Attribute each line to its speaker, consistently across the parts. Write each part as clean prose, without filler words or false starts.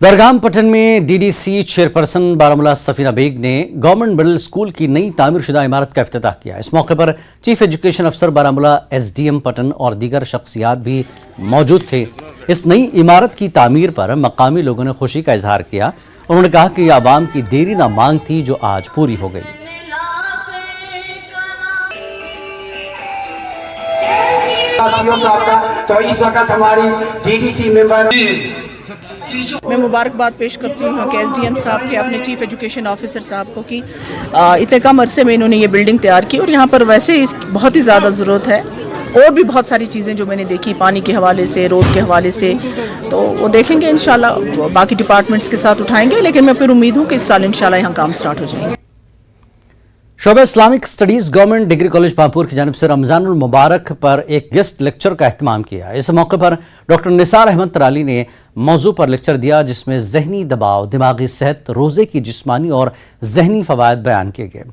Speaker 1: दरगाम पटन में DDC chairperson Baramulla Safina Baig ने government middle school की नई तामीरशुदा इमारत का इफ्तिताह किया। इस मौके पर चीफ एजुकेशन अफसर बारामूला एसडीएम पटन और दीगर शख्सियात भी मौजूद थे। इस नई इमारत की तामीर पर मकामी लोगों ने खुशी का इजहार किया। उन्होंने कहा कि यह आवाम की देरी ना मांग थी जो आज पूरी हो गई।
Speaker 2: तो इस वक्त हमारी डीडीसी मेंबर
Speaker 3: मैं मुबारकबाद पेश करती हूँ कि एसडीएम साहब के अपने चीफ एजुकेशन ऑफिसर साहब को कि इतने कम अरसे में इन्होंने ये बिल्डिंग तैयार की और यहाँ पर वैसे इस बहुत ही ज़्यादा ज़रूरत है। और भी बहुत सारी चीज़ें जो मैंने देखी पानी के हवाले से, रोड के हवाले से, तो वो देखेंगे इंशाल्लाह, बाकी डिपार्टमेंट्स के साथ उठाएंगे। लेकिन मैं फिर उम्मीद हूँ कि इस साल इंशाल्लाह यहाँ काम स्टार्ट हो जाएंगे।
Speaker 1: शोबा Islamic studies government degree college Pampore की जानिब से रमज़ानुल मुबारक पर एक गेस्ट लेक्चर का एहतमाम किया। इस मौके पर डॉक्टर निसार अहमद तराली ने मौजू पर लेक्चर दिया, जिसमें जहनी दबाव, दिमागी सेहत, रोज़े की जिस्मानी और जहनी फ़वायद बयान किए गए।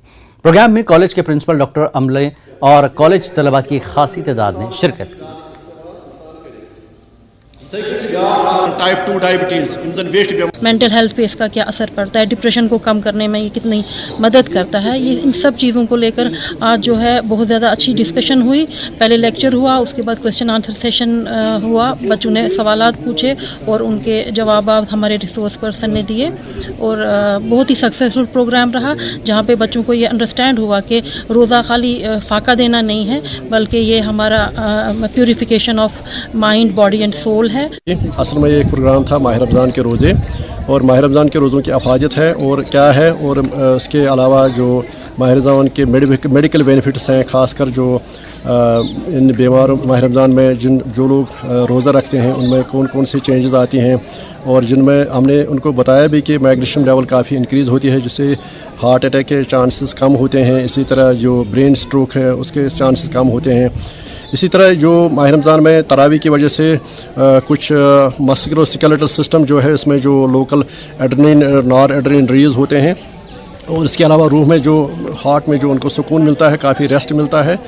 Speaker 1: प्रोग्राम में कॉलेज के प्रिंसिपल डॉक्टर अमले और कॉलेज तलबा की खासी तादाद ने शिरकत की।
Speaker 4: टाइप 2 डायबिटीज,
Speaker 5: मेंटल हेल्थ पे इसका क्या असर पड़ता है, डिप्रेशन को कम करने में ये कितनी मदद करता है, ये इन सब चीज़ों को लेकर आज जो है बहुत ज़्यादा अच्छी डिस्कशन हुई। पहले लेक्चर हुआ, उसके बाद क्वेश्चन आंसर सेशन हुआ, बच्चों ने सवालात पूछे और उनके जवाब हमारे रिसोर्स पर्सन ने दिए और बहुत ही सक्सेसफुल प्रोग्राम रहा, जहाँ पे बच्चों को ये अंडरस्टैंड हुआ कि रोज़ा खाली फाका देना नहीं है, बल्कि ये हमारा purification of mind, body and soul है।
Speaker 4: असल में ये एक प्रोग्राम था माह रमज़ान के रोज़े, और माह रमज़ान के रोज़ों की अफादियत है और क्या है, और इसके अलावा जो माह रमज़ान के मेडिकल बेनिफिट्स हैं, ख़ासकर जो इन बीमार माह रमज़ान में जो लोग रोज़ा रखते हैं उनमें कौन कौन सी चेंजेस आती हैं, और जिनमें हमने उनको बताया भी कि मैग्नीशियम लेवल काफ़ी इंक्रीज़ होती है, जिससे हार्ट अटैक के चांसेस कम होते हैं। इसी तरह जो ब्रेन स्ट्रोक है उसके चांसेस कम होते हैं। इसी तरह जो माह रमज़ान में तरावी की वजह से कुछ मस्कुलोस्केलेटल सिस्टम जो है, इसमें जो local adrenaline, nor adrenaline release होते हैं, और इसके अलावा रूह में जो हार्ट में जो उनको सुकून मिलता है, काफ़ी रेस्ट मिलता है।